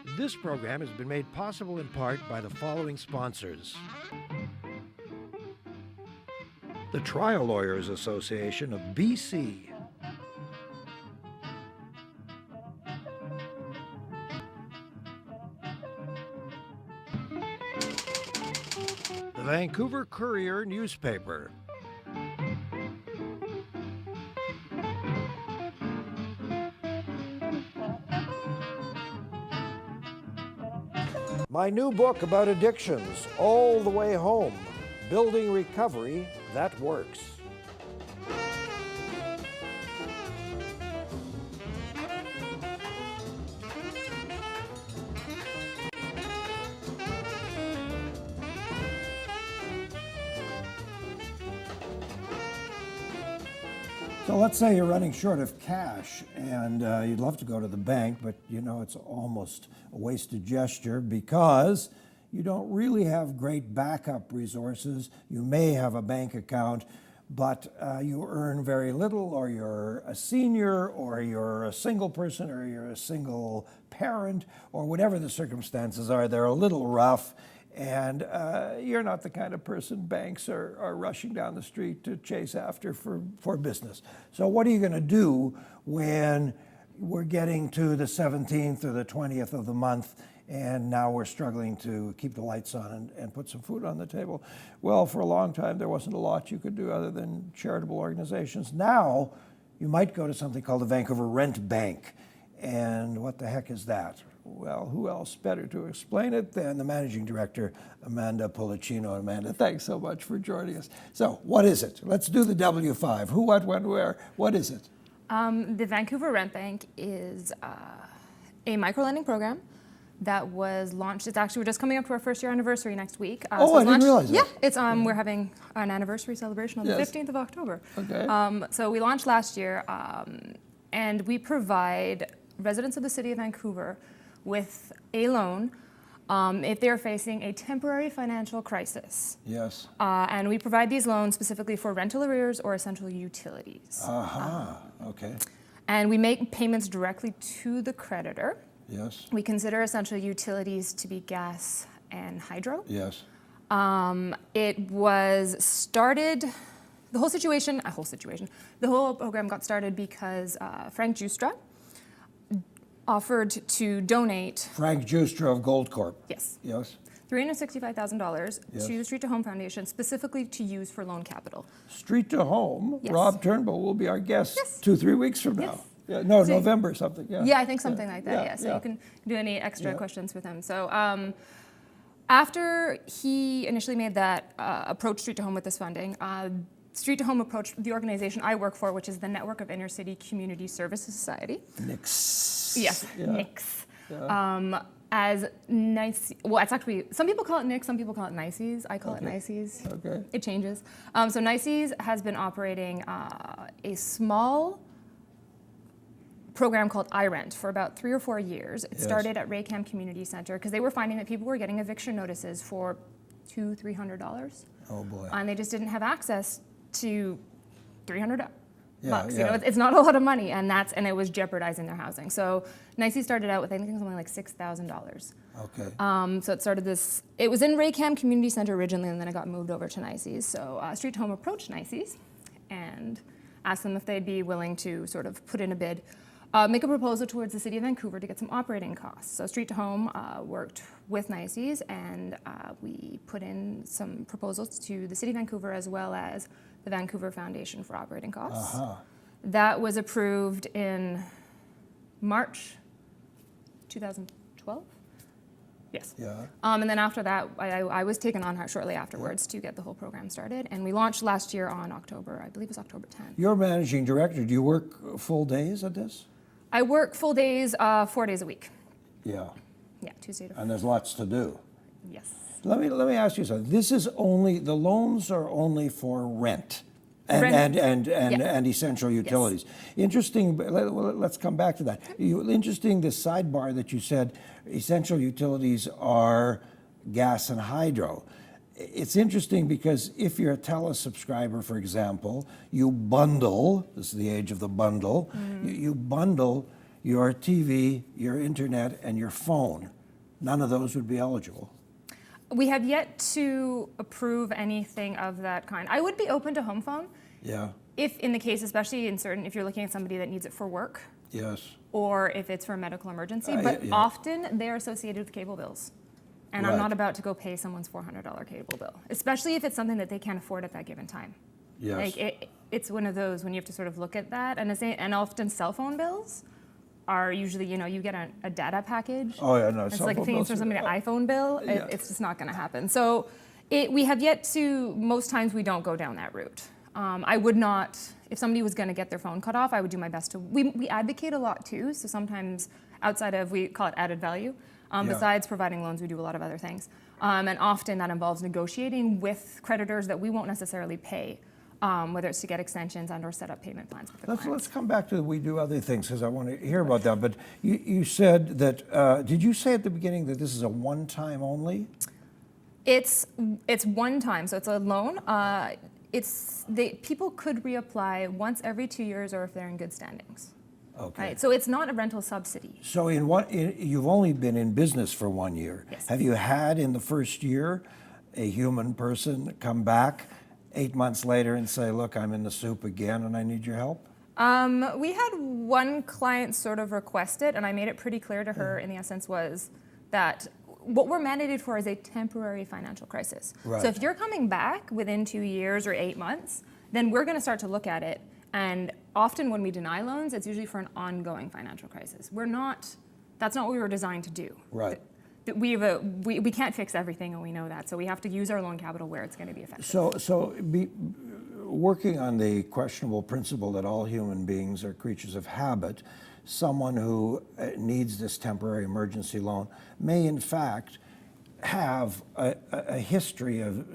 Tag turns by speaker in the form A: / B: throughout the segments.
A: This program has been made possible in part by the following sponsors. The Trial Lawyers Association of BC. The Vancouver Courier newspaper. My new book about addictions, All the Way Home, Building Recovery That Works. So let's say you're running short of cash and you'd love to go to the bank, but you know it's almost a wasted gesture because you don't really have great backup resources. You may have a bank account, but you earn very little, or you're a senior, or you're a single person, or you're a single parent, or whatever the circumstances are. They're a little rough. And you're not the kind of person banks are rushing down the street to chase after for business. So what are you going to do when we're getting to the 17th or the 20th of the month and now we're struggling to keep the lights on and put some food on the table? Well, for a long time there wasn't a lot you could do other than charitable organizations. Now you might go to something called the Vancouver Rent Bank. And what the heck is that? Well, who else better to explain it than the managing director, Amanda Pollicino. Amanda, thanks so much for joining us. So, what is it? Let's do the W5. Who, what, when, where? What is it?
B: The Vancouver Rent Bank is a micro-lending program that was launched. It's actually, we're just coming up to our first year anniversary next week.
A: Oh, I didn't realize that.
B: Yeah, it's we're having an anniversary celebration on the 15th of October.
A: Okay.
B: So we launched last year, and we provide residents of the city of Vancouver with a loan if they're facing a temporary financial crisis.
A: Yes.
B: And we provide these loans specifically for rental arrears or essential utilities.
A: Okay.
B: And we make payments directly to the creditor.
A: Yes.
B: We consider essential utilities to be gas and hydro.
A: Yes.
B: It was started, the whole program got started because Frank Justra offered to donate.
A: Frank Justra of Gold Corp.
B: Yes.
A: Yes.
B: $365,000
A: Yes.
B: to the Street to Home Foundation, specifically to use for loan capital.
A: Street to Home.
B: Yes.
A: Rob Turnbull will be our guest
B: Yes.
A: 2-3 weeks from now.
B: Yes.
A: Yeah, no,
B: So-
A: November something. Yeah.
B: Yeah, I think something like that. Yeah. So you can do any extra questions with him. So after he initially made that approach Street to Home with this funding, Street to Home approached the organization I work for, which is the Network of Inner City Community Services Society.
A: Nix.
B: Yes,
A: Yeah.
B: NICS.
A: Yeah.
B: As nice, well, it's actually, some people call it NICS, some people call it NICES. I call it NICES.
A: Okay.
B: It changes. So NICES has been operating a small program called iRent for about 3 or 4 years. It started at Raycam Community Center because they were finding that people were getting eviction notices for $200-300.
A: Oh boy.
B: And they just didn't have access to $300 bucks.
A: Yeah.
B: You know, it's not a lot of money, and it was jeopardizing their housing. So NICES started out with, I think, something like $6,000.
A: Okay.
B: So it started this. It was in Raycam Community Center originally, and then it got moved over to NICES. So Street to Home approached NICES and asked them if they'd be willing to sort of put in a bid, make a proposal towards the city of Vancouver to get some operating costs. So Street to Home worked with NICES, and we put in some proposals to the city of Vancouver as well as the Vancouver Foundation for operating costs. That was approved in March 2012. Yes.
A: Yeah.
B: And then after that, I was taken on shortly afterwards to get the whole program started. And we launched last year on October, I believe it was October 10th.
A: You're managing director. Do you work full days at this?
B: I work full days, 4 days a week.
A: Yeah.
B: Yeah, Tuesday to
A: And there's lots to do.
B: Yes.
A: Let me ask you something. This is only, the loans are only for rent and
B: Yeah.
A: essential utilities. Interesting. Let's come back to that. Interesting. The sidebar that you said, essential utilities are gas and hydro. It's interesting because if you're a TELUS subscriber, for example, you bundle. This is the age of the bundle. You bundle your TV, your internet, and your phone. None of those would be eligible.
B: We have yet to approve anything of that kind. I would be open to home phone
A: Yeah,
B: if in the case, especially in certain, if you're looking at somebody that needs it for work
A: yes.
B: or if it's for a medical emergency,
A: Yeah,
B: but
A: yeah.
B: often they're associated with cable bills. And I'm
A: Right.
B: not about to go pay someone's $400 cable bill, especially if it's something that they can't afford at that given time.
A: Yes.
B: Like it's one of those when you have to sort of look at that, and often cell phone bills are usually, you get a data package.
A: Oh, yeah, no,
B: It's
A: cell
B: like
A: phone
B: if
A: bills
B: for
A: are-
B: somebody an iPhone bill,
A: yeah.
B: it's just not going to happen. So we have yet to. Most times we don't go down that route. I would not. If somebody was going to get their phone cut off, I would do my best to. We advocate a lot too. So sometimes outside of, we call it added value.
A: Yeah.
B: Besides providing loans, we do a lot of other things. And often that involves negotiating with creditors that we won't necessarily pay, whether it's to get extensions and or set up payment plans with the
A: Let's
B: clients.
A: come back to we do other things because I want to hear about that. But you said that, did you say at the beginning that this is a one-time only?
B: It's one time, so it's a loan. People could reapply once every 2 years or if they're in good standings.
A: Okay.
B: Right, so it's not a rental subsidy.
A: So you've only been in business for 1 year.
B: Yes.
A: Have you had in the first year a human person come back 8 months later and say, look, I'm in the soup again and I need your help?
B: We had one client sort of request it, and I made it pretty clear to her in the essence was that what we're mandated for is a temporary financial crisis.
A: Right.
B: So if you're coming back within 2 years or 8 months, then we're going to start to look at it. And often when we deny loans, it's usually for an ongoing financial crisis. That's not what we were designed to do.
A: Right.
B: We can't fix everything, and we know that. So we have to use our loan capital where it's going to be effective.
A: Working on the questionable principle that all human beings are creatures of habit, someone who needs this temporary emergency loan may in fact have a history of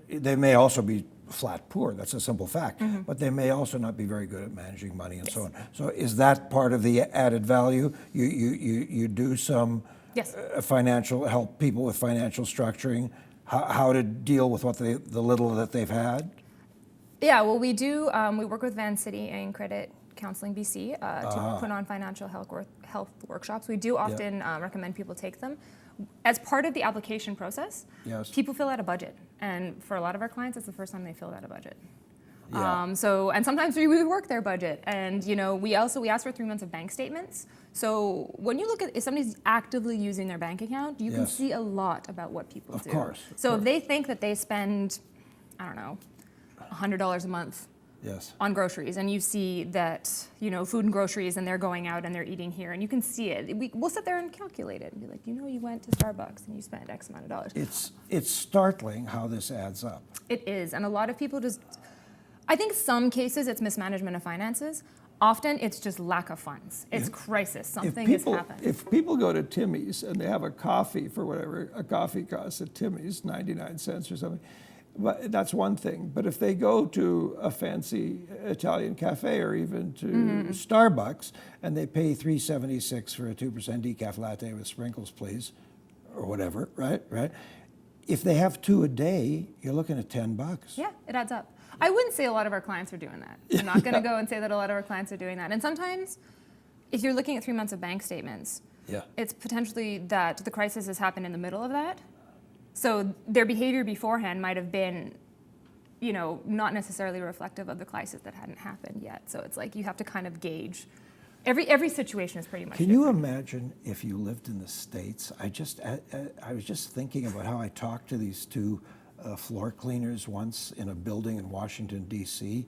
A: they may also be flat poor, that's a simple fact, but they may also not be very good at managing money and so on. So is that part of the added value? You do some
B: Yes.
A: Financial, help people with financial structuring, how to deal with the little that they've had?
B: Yeah, well, we do. We work with Van City and Credit Counseling BC to put on financial health workshops. We do often recommend people take them. As part of the application process,
A: Yes.
B: people fill out a budget. And for a lot of our clients, it's the first time they filled out a budget.
A: Yeah.
B: And sometimes we work their budget. And, we ask for 3 months of bank statements. So when you look at if somebody's actively using their bank account, you can
A: Yes.
B: see a lot about what people do.
A: Of course.
B: So if they think that they spend, I don't know, $100 a month
A: Yes.
B: on groceries, and you see that, food and groceries, and they're going out and they're eating here, and you can see it. We'll sit there and calculate it and be like, you went to Starbucks and you spent X amount of dollars.
A: It's startling how this adds up.
B: It is, and a lot of people I think some cases it's mismanagement of finances. Often it's just lack of funds. It's crisis. Something has happened.
C: If people go to Timmy's and they have a coffee for whatever a coffee costs at Timmy's, 99 cents or something, but that's one thing. But if they go to a fancy Italian cafe or even to Starbucks and they pay $3.76 for a 2% decaf latte with sprinkles, please, or whatever, right? If they have 2 a day, you're looking at $10.
B: Yeah, it adds up. I wouldn't say a lot of our clients are doing that. I'm not going to go and say that a lot of our clients are doing that. And sometimes, if you're looking at 3 months of bank statements,
A: Yeah.
B: it's potentially that the crisis has happened in the middle of that. So their behavior beforehand might have been, not necessarily reflective of the crisis that hadn't happened yet. So it's like you have to kind of gauge. Every situation is pretty much
A: Can
B: different.
A: you imagine if you lived in the States? I was just thinking about how I talked to these 2 floor cleaners once in a building in Washington, D.C.,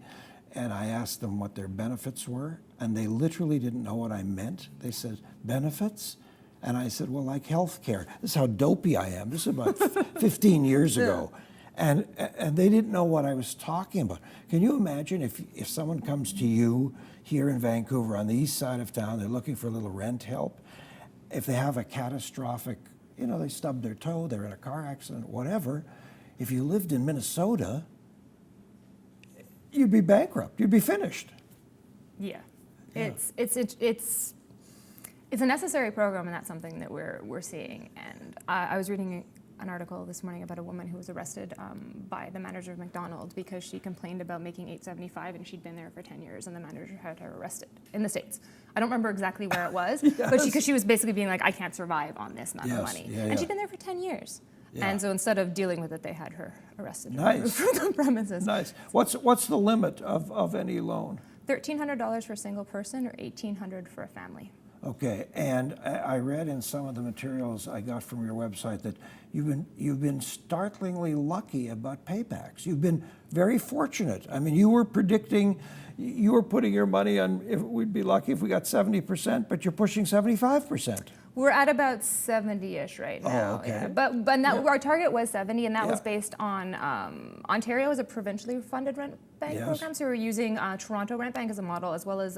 A: and I asked them what their benefits were, and they literally didn't know what I meant. They said, benefits? And I said, well, like health care. This is how dopey I am. This is about 15 years ago. And they didn't know what I was talking about. Can you imagine if someone comes to you here in Vancouver on the east side of town, they're looking for a little rent help, if they have a catastrophic, they stubbed their toe, they're in a car accident, whatever, if you lived in Minnesota, you'd be bankrupt, you'd be finished.
B: Yeah, it's a necessary program, and that's something that we're seeing. And I was reading an article this morning about a woman who was arrested by the manager of McDonald's because she complained about making $8.75 and she'd been there for 10 years and the manager had her arrested in the States. I don't remember exactly where it was, but because she was basically being like, I can't survive on this amount of money. And she'd been there for 10 years. And so instead of dealing with it, they had her arrested from the premises.
C: Nice. What's the limit of any loan?
B: $1,300 for a single person or $1,800 for a family.
A: Okay, and I read in some of the materials I got from your website that you've been startlingly lucky about paybacks. You've been very fortunate. I mean, you were predicting, you were putting your money on if we'd be lucky if we got 70%, but you're pushing 75%.
B: We're at about 70-ish right now.
A: Oh, okay.
B: Yeah. But that, our target was 70, and that was based on Ontario as a provincially funded rent bank program. So we're using Toronto Rent Bank as a model, as well as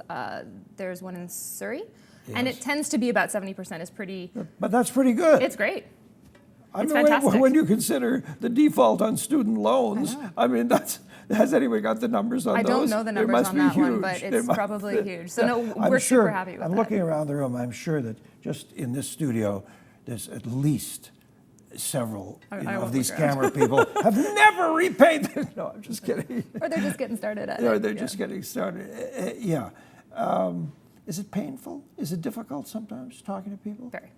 B: there's one in Surrey. Yes. And it tends to be about 70% is pretty...
A: But that's pretty good.
B: It's great.
C: It's fantastic. When you consider the default on student loans, I mean, has anyone got the numbers on those?
B: I don't know the numbers on that one, but it's probably huge. So no, we're super happy with that.
A: I'm looking around the room. I'm sure that just in this studio, there's at least several of these camera people have never repaid them. No, I'm just kidding.
B: Or they're just getting started at it.
A: Or they're just getting started. Is it painful? Is it difficult sometimes talking to people?
B: Very.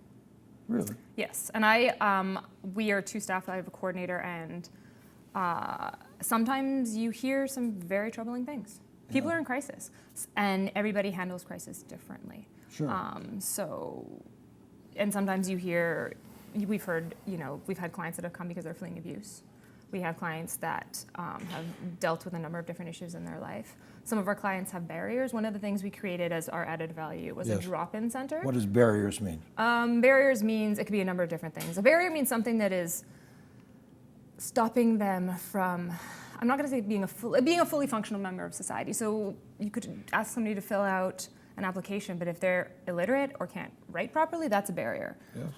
A: Really?
B: Yes, and we are 2 staff. I have a coordinator, and sometimes you hear some very troubling things. People are in crisis, and everybody handles crisis differently.
A: Sure.
B: And sometimes we've heard, we've had clients that have come because they're fleeing abuse. We have clients that have dealt with a number of different issues in their life. Some of our clients have barriers. One of the things we created as our added value was a drop-in center.
A: What does barriers mean?
B: Barriers means, it could be a number of different things. A barrier means something that is stopping them from, I'm not going to say being a fully functional member of society. So you could ask somebody to fill out an application, but if they're illiterate or can't write properly, that's a barrier.
A: Yes,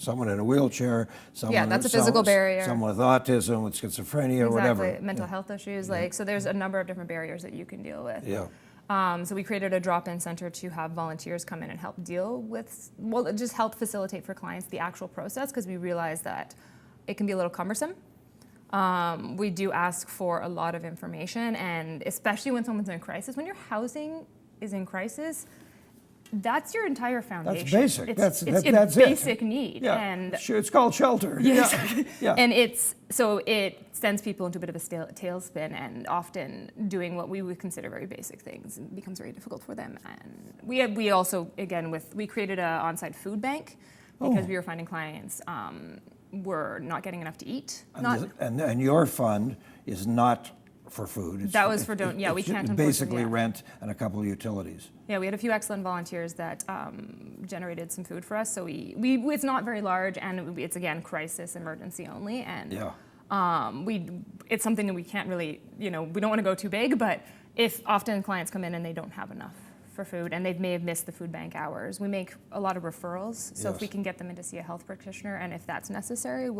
A: someone in a wheelchair,
B: that's a physical barrier.
A: Someone with autism, with schizophrenia, whatever.
B: Mental health issues, so there's a number of different barriers that you can deal with.
A: Yeah.
B: So we created a drop-in center to have volunteers come in and help deal with, just help facilitate for clients the actual process, because we realize that it can be a little cumbersome. We do ask for a lot of information, and especially when someone's in crisis, when your housing is in crisis, that's your entire foundation.
A: That's basic. That's
B: a basic need.
C: Yeah.
B: And
C: it's called shelter.
B: Yes.
C: Yeah.
B: And it sends people into a bit of a tailspin, and often doing what we would consider very basic things becomes very difficult for them. And we also, again, we created an on-site food bank because we were finding clients were not getting enough to eat.
A: And your fund is not for food.
B: That was for we can't
A: basically rent and a couple of utilities.
B: Yeah, we had a few excellent volunteers that generated some food for us. So it's not very large, and it's again crisis emergency only, and it's something that we can't really, we don't want to go too big, but if often clients come in and they don't have enough for food and they may have missed the food bank hours, we make a lot of referrals. So if we can get them in to see a health practitioner, and if that's necessary,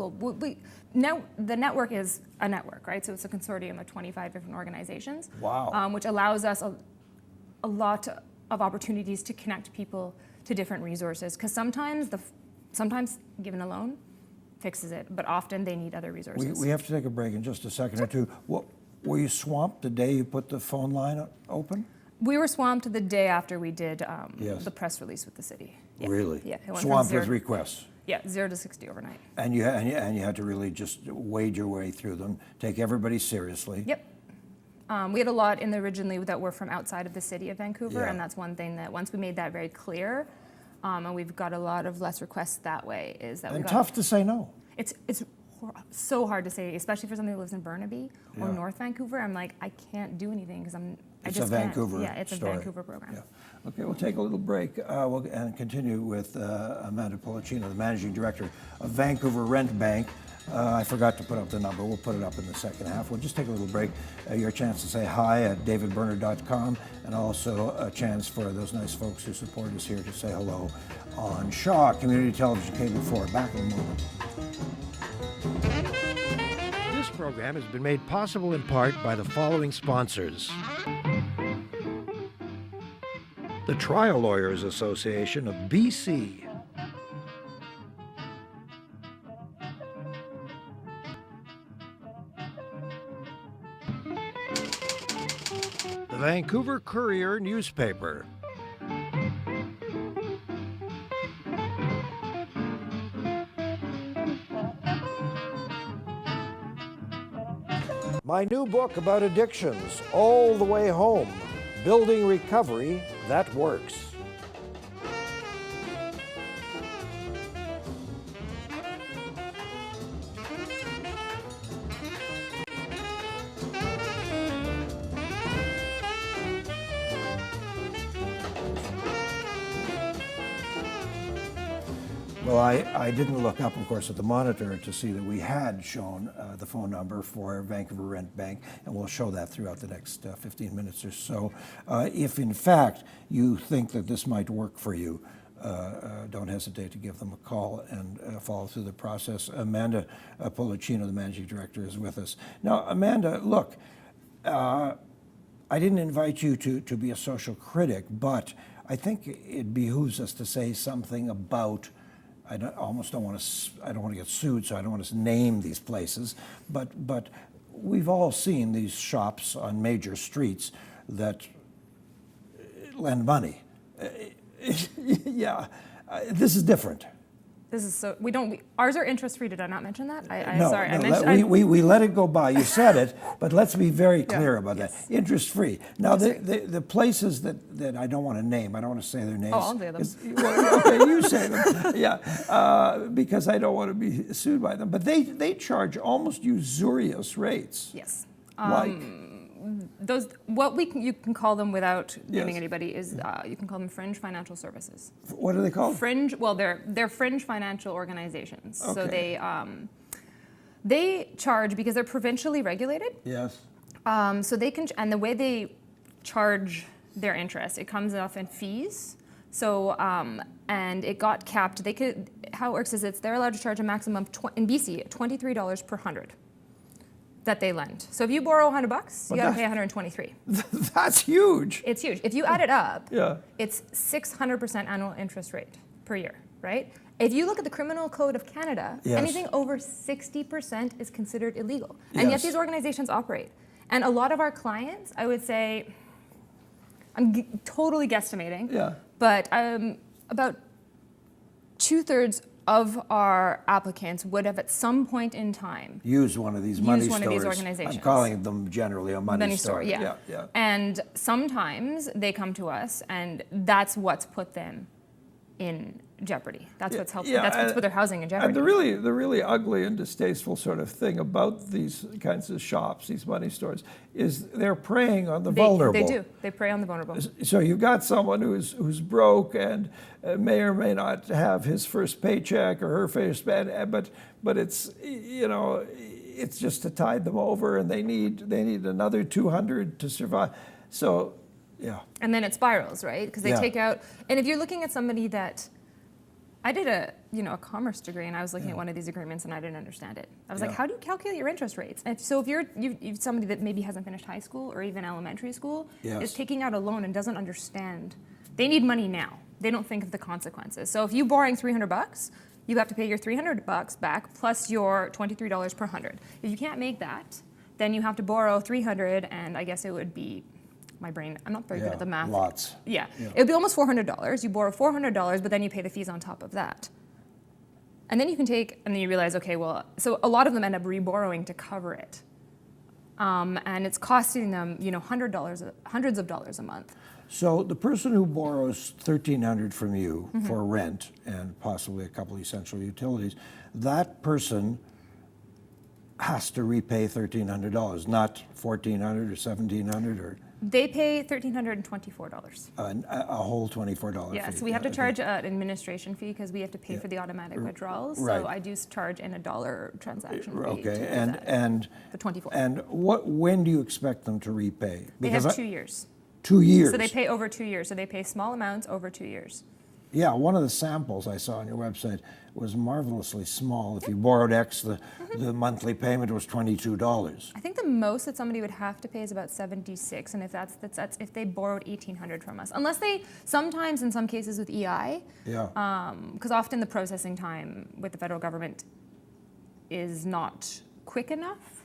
B: now the network is a network, right? So it's a consortium of 25 different organizations.
A: Wow.
B: Which allows us a lot of opportunities to connect people to different resources, because sometimes given a loan fixes it, but often they need other resources.
A: We have to take a break in just a second or two. Were you swamped the day you put the phone line open?
B: We were swamped the day after we did the press release with the city. Yeah.
A: Really?
B: Yeah. It went
A: Swamped with requests.
B: Yeah, 0 to 60 overnight.
A: And you had to really just wade your way through them, take everybody seriously.
B: Yep. We had a lot originally that were from outside of the city of Vancouver, and that's one thing that once we made that very clear, and we've got a lot of less requests that way, is that
A: tough to say no.
B: It's so hard to say, especially for somebody who lives in Burnaby or North Vancouver. I'm like, I can't do anything because
A: It's a Vancouver
B: program.
C: Yeah. Okay, we'll take a little break and continue with Amanda Pollicino, the Managing Director of Vancouver Rent Bank. I forgot to put up the number. We'll put it up in the second half. We'll just take a little break. Your chance to say hi at davidberner.com, and also a chance for those nice folks who support us here to say hello on Shaw Community Television Cable 4. Back in a moment. This program has been made possible in part by the following sponsors. The Trial Lawyers Association of BC.
A: the Vancouver Courier newspaper. My new book about addictions, All the Way Home, Building Recovery That Works. Well, I didn't look up, of course, at the monitor to see that we had shown the phone number for Vancouver Rent Bank, and we'll show that throughout the next 15 minutes or so. If, in fact, you think that this might work for you, don't hesitate to give them a call and follow through the process. Amanda Pollicino, the managing director, is with us. Now, Amanda, look, I didn't invite you to be a social critic, but I think it behooves us to say something about, I don't want to get sued, so I don't want to name these places, but we've all seen these shops on major streets that lend money. Yeah, this is different.
B: This is so, ours are interest-free. Did I not mention that?
A: No,
B: sorry,
A: no,
B: I mentioned.
A: we let it go by. You said it, but let's be very clear about
B: yes.
A: that. Interest-free. Now, the places that I don't want to name, I don't want to say their names.
B: Oh, I'll say them.
A: Well, okay, you say them. Yeah, because I don't want to be sued by them. But they charge almost usurious rates.
B: Yes.
A: Like?
B: Those, you can call them without naming
A: Yes.
B: anybody is, you can call them fringe financial services.
A: What are they called?
B: Fringe, well, they're fringe financial organizations. So
A: Okay.
B: they charge because they're provincially regulated.
A: Yes.
B: So they can, and the way they charge their interest, it comes off in fees. So, and it got capped. How it works is they're allowed to charge a maximum in BC, $23 per 100 that they lend. So if you borrow $100, you got to pay 123.
A: That's huge.
B: It's huge. If you add it up,
A: Yeah.
B: it's 600% annual interest rate per year, right? If you look at the Criminal Code of Canada,
A: Yes.
B: anything over 60% is considered illegal. And yet
A: Yes.
B: these organizations operate. And a lot of our clients, I would say, I'm totally guesstimating,
A: Yeah.
B: but about 2/3 of our applicants would have at some point in time
A: Use one of these money
B: Use one of these
A: stores.
B: organizations.
A: I'm calling them generally a money store.
B: yeah. And sometimes they come to us, and that's what's put them in jeopardy. That's what's helped.
A: Yeah,
B: That's what's put their housing in jeopardy.
C: And the really ugly and distasteful sort of thing about these kinds of shops, these money stores, is they're preying on the vulnerable.
B: They do. They prey on the vulnerable.
C: So you've got someone who's broke and may or may not have his first paycheck or her first but it's it's just to tide them over, and they need another 200 to survive. So, yeah.
B: And then it spirals, right? Because they
A: Yeah.
B: take out. And if you're looking at somebody that, I did a commerce degree, and I was looking at one of these agreements, and I didn't understand it. I was like,
A: Yeah.
B: how do you calculate your interest rates? And so if you're somebody that maybe hasn't finished high school or even elementary school,
A: Yes.
B: is taking out a loan and doesn't understand, they need money now. They don't think of the consequences. So if you're borrowing $300, you have to pay your $300 back plus your $23 per 100. If you can't make that, then you have to borrow $300, and I guess it would be, my brain, I'm not very good at the math.
A: Lots.
B: Yeah. It would be almost $400. You borrow $400, but then you pay the fees on top of that. And then you can and then you realize, okay, well, so a lot of them end up reborrowing to cover it. And it's costing them, hundreds of dollars a month.
A: So the person who borrows $1,300 from you
B: Mm-hmm.
A: for rent and possibly a couple of essential utilities, that person has to repay $1,300, not $1,400 or $1,700 or
B: They pay $1,324.
A: a whole $24
B: Yeah,
A: fee.
B: so we have to charge an administration fee because we have to pay for the automatic withdrawals.
A: Right.
B: So I do charge in $1 transaction fee.
A: Okay,
B: to do that.
A: and
B: The 24.
A: and when do you expect them to repay?
B: They have 2 years.
A: 2 years.
B: So they pay over 2 years. So they pay small amounts over 2 years.
A: Yeah, one of the samples I saw on your website was marvelously small. If you borrowed X, the monthly payment was $22.
B: I think the most that somebody would have to pay is about $76, and if that's if they borrowed $1,800 from us, unless they sometimes in some cases with EI,
A: Yeah.
B: because often the processing time with the federal government is not quick enough.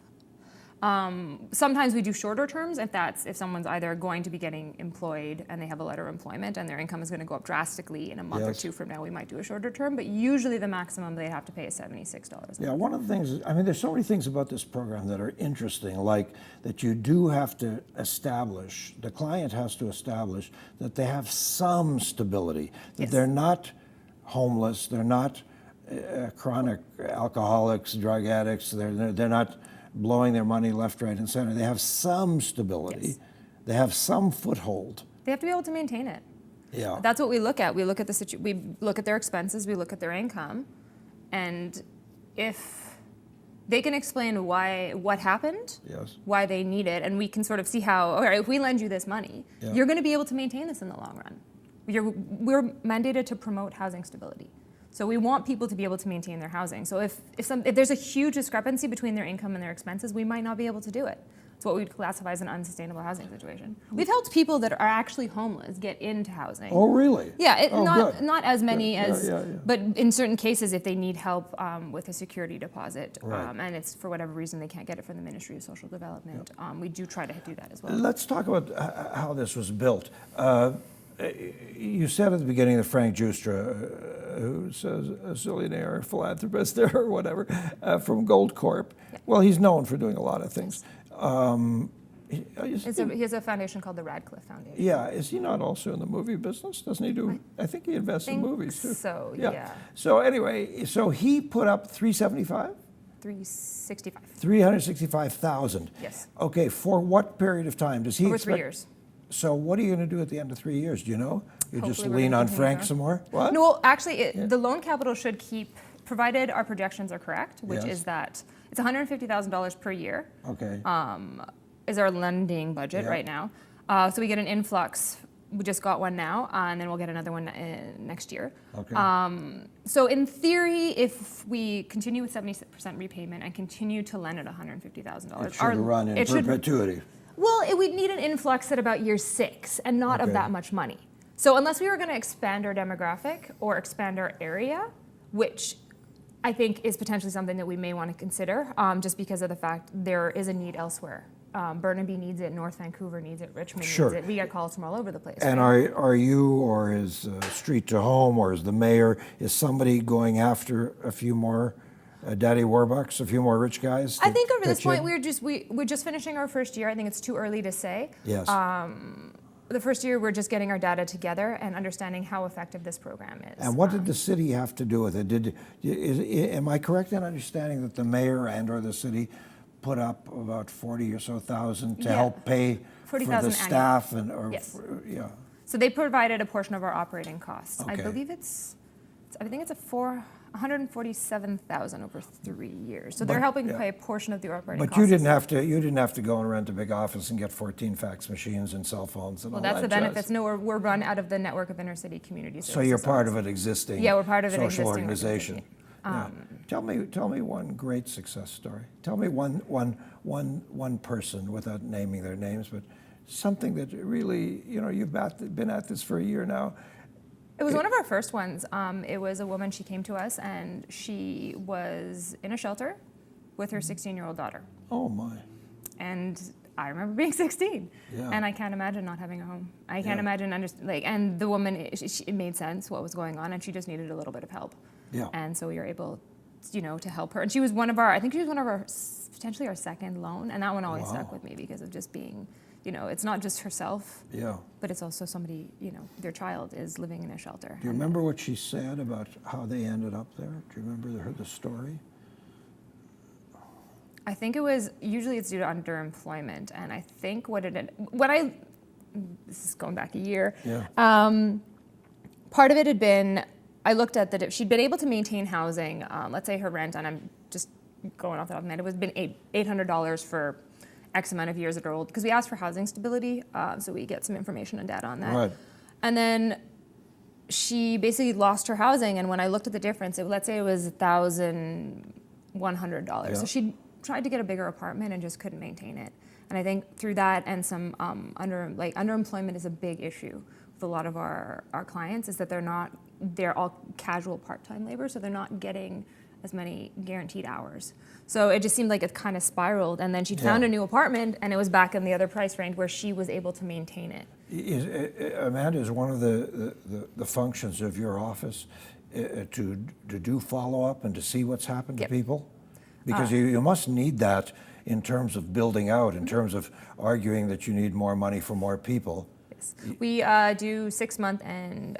B: Sometimes we do shorter terms if someone's either going to be getting employed and they have a letter of employment and their income is going to go up drastically in a month or
A: Yes.
B: two from now, we might do a shorter term. But usually the maximum they have to pay is $76.
A: Yeah, one of the things, I mean, there's so many things about this program that are interesting, like that you do have to establish, the client has to establish that they have some stability, that
B: Yes.
A: they're not homeless, they're not chronic alcoholics, drug addicts, they're not blowing their money left, right, and center. They have some stability,
B: Yes.
A: they have some foothold.
B: They have to be able to maintain it.
A: Yeah.
B: That's what we look at. We look at we look at their expenses, we look at their income, and if they can explain what happened,
A: Yes.
B: why they need it, and we can sort of see how, all right, if we lend you this money,
A: Yeah.
B: you're going to be able to maintain this in the long run. We're mandated to promote housing stability. So we want people to be able to maintain their housing. So if there's a huge discrepancy between their income and their expenses, we might not be able to do it. It's what we'd classify as an unsustainable housing situation. We've helped people that are actually homeless get into housing.
A: Oh, really?
B: Yeah,
A: Oh, good.
B: not as many
A: Yeah,
B: as,
A: yeah, yeah.
B: but in certain cases, if they need help with a security deposit,
A: Right.
B: and it's for whatever reason they can't get it from the Ministry of Social Development, we do try to do that as well.
A: Let's talk about how this was built. You said at the beginning that Frank Justra, who's a zillionaire philanthropist there or whatever, from Gold Corp, well, he's known for doing a lot of things. He
B: He has a foundation called the Radcliffe Foundation.
A: yeah, is he not also in the movie business? Doesn't he do? I think he invests in
B: think
A: movies too.
B: so, yeah.
A: So anyway, so he put up 375,
B: 365.
A: 365,000.
B: Yes.
A: Okay, for what period of time does he?
B: Over
A: expect,
B: 3 years.
A: So what are you going to do at the end of 3 years? Do you know? You just
B: Hopefully we're
A: lean
B: gonna
A: on
B: continue
A: Frank
B: on.
A: some more? What?
B: No, well, actually, the loan capital should keep, provided our projections are correct, which
A: Yes.
B: is that it's $150,000 per year.
A: Okay.
B: Is our lending budget
A: Yeah.
B: right now. So we get an influx. We just got one now, and then we'll get another one next year.
A: Okay.
B: So in theory, if we continue with 70% repayment and continue to lend at $150,000,
A: It should run in perpetuity.
B: we'd need an influx at about year 6 and not of
A: Okay.
B: that much money. So unless we were going to expand our demographic or expand our area, which I think is potentially something that we may want to consider, just because of the fact there is a need elsewhere. Burnaby needs it, North Vancouver needs it, Richmond
A: Sure.
B: needs it. We get calls from all over the place.
A: And are you, or is Street to Home, or is the mayor, is somebody going after a few more Daddy Warbucks, a few more rich guys?
B: I
A: to
B: think over this
A: pitch in?
B: point we're just finishing our first year. I think it's too early to say.
A: Yes.
B: The first year we're just getting our data together and understanding how effective this program is.
A: And what did the city have to do with it? Am I correct in understanding that the mayor and/or the city put up about 40 or so thousand to
B: Yeah.
A: help pay for
B: 40,000
A: the
B: annual.
A: staff
B: Yes.
A: yeah.
B: So they provided a portion of our operating costs. I
A: Okay.
B: believe I think it's $147,000 over 3 years. So they're helping
A: yeah.
B: pay a portion of the operating
A: But
B: costs.
A: you didn't have to go and rent a big office and get 14 fax machines and cell phones and
B: Well,
A: all
B: that's
A: that
B: the benefits.
A: jazz.
B: No, we're run out of the network of inner city communities.
A: So you're part of an existing
B: Yeah, we're part of an
A: social
B: existing
A: organization.
B: organization.
A: Yeah. Tell me one great success story. Tell me one person without naming their names, but something that really, you've been at this for a year now.
B: It was one of our first ones. It was a woman, she came to us, and she was in a shelter with her 16-year-old daughter.
A: Oh my.
B: And I remember being 16,
A: Yeah.
B: and I can't imagine not having a home. I can't
A: Yeah.
B: imagine, and the woman, it made sense what was going on, and she just needed a little bit of help.
A: Yeah.
B: And so we were able, to help her. And she was potentially our second loan, and that one always stuck
A: Wow.
B: with me because of just being, it's not just herself,
A: Yeah.
B: but it's also somebody, their child is living in a shelter.
A: Do you remember what she said about how they ended up there? Do you remember the story?
B: I think usually it's due to underemployment, and I think this is going back a year.
A: Yeah.
B: Part of it had been, I looked at that if she'd been able to maintain housing, let's say her rent, and I'm just going off the top of my head, it was been $800 for X amount of years at her old, because we asked for housing stability, so we get some information and data on that.
A: Right.
B: And then she basically lost her housing, and when I looked at the difference, let's say it was $1,100.
A: Yeah.
B: So she tried to get a bigger apartment and just couldn't maintain it. And I think through that and some underemployment is a big issue with a lot of our clients, is that they're not they're all casual part-time labor, so they're not getting as many guaranteed hours. So it just seemed like it kind of spiraled, and then she'd found a new apartment, and it was back in the other price range where she was able to maintain it.
A: Amanda, is one of the functions of your office to do follow-up and to see what's happened to people? Because you must need that in terms of building out, in terms of arguing that you need more money for more people.
B: Yes. We do 6-month and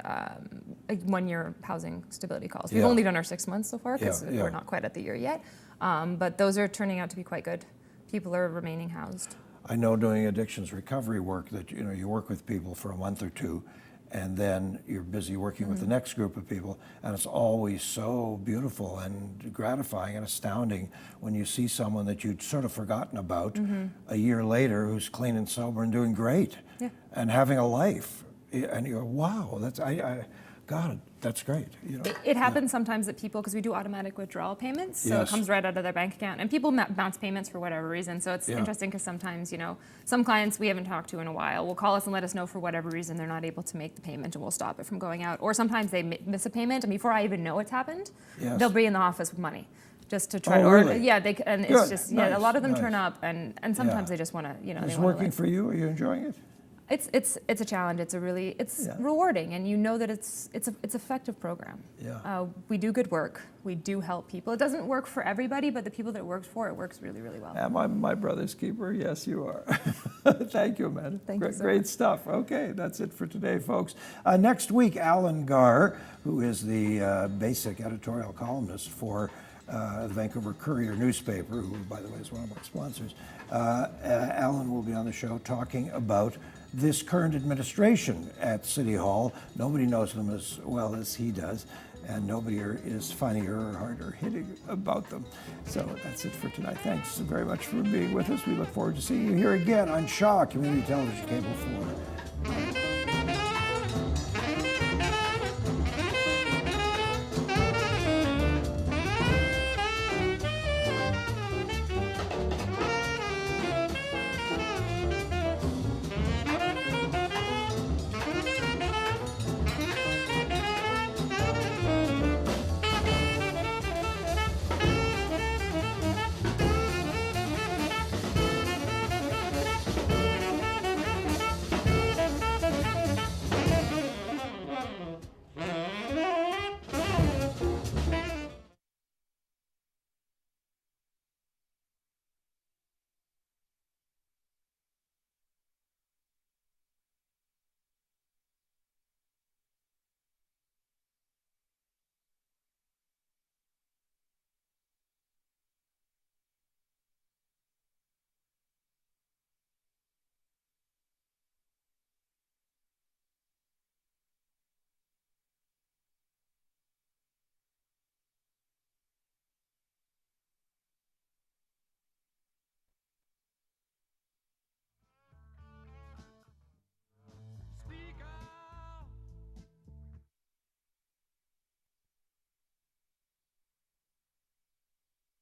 B: 1-year housing stability calls. We've only done our 6 months so far because we're not quite at the year yet. But those are turning out to be quite good. People are remaining housed.
A: I know doing addictions recovery work that you work with people for a month or two, and then you're busy working with the next group of people, and it's always so beautiful and gratifying and astounding when you see someone that you'd sort of forgotten about a year later who's clean and sober and doing great and having a life, and you go, wow, God, that's great.
B: It happens sometimes that people, because we do automatic withdrawal payments, so it comes right out of their bank account, and people bounce payments for whatever reason. So it's interesting because sometimes, some clients we haven't talked to in a while will call us and let us know for whatever reason they're not able to make the payment, and we'll stop it from going out. Or sometimes they miss a payment, and before I even know it's happened, they'll be in the office with money just to try.
A: Really?
B: And it's just a lot of them turn up, and sometimes they just want to,
A: It's working for you. Are you enjoying it?
B: It's a challenge. It's rewarding, and you know that it's effective program. We do good work. We do help people. It doesn't work for everybody, but the people that it works for, it works really, really well.
C: Am I my brother's keeper? Yes, you are. Thank you, Amanda.
B: Thank you so
C: Great
B: much.
C: stuff. Okay, that's it for today, folks.
A: Next week, Alan Garr, who is the basic editorial columnist for the Vancouver Courier newspaper, who, by the way, is one of our sponsors, Alan will be on the show talking about this current administration at City Hall. Nobody knows them as well as he does, and nobody is funnier or harder hitting about them. So that's it for tonight. Thanks very much for being with us. We look forward to seeing you here again on Shaw Community Television Cable 4.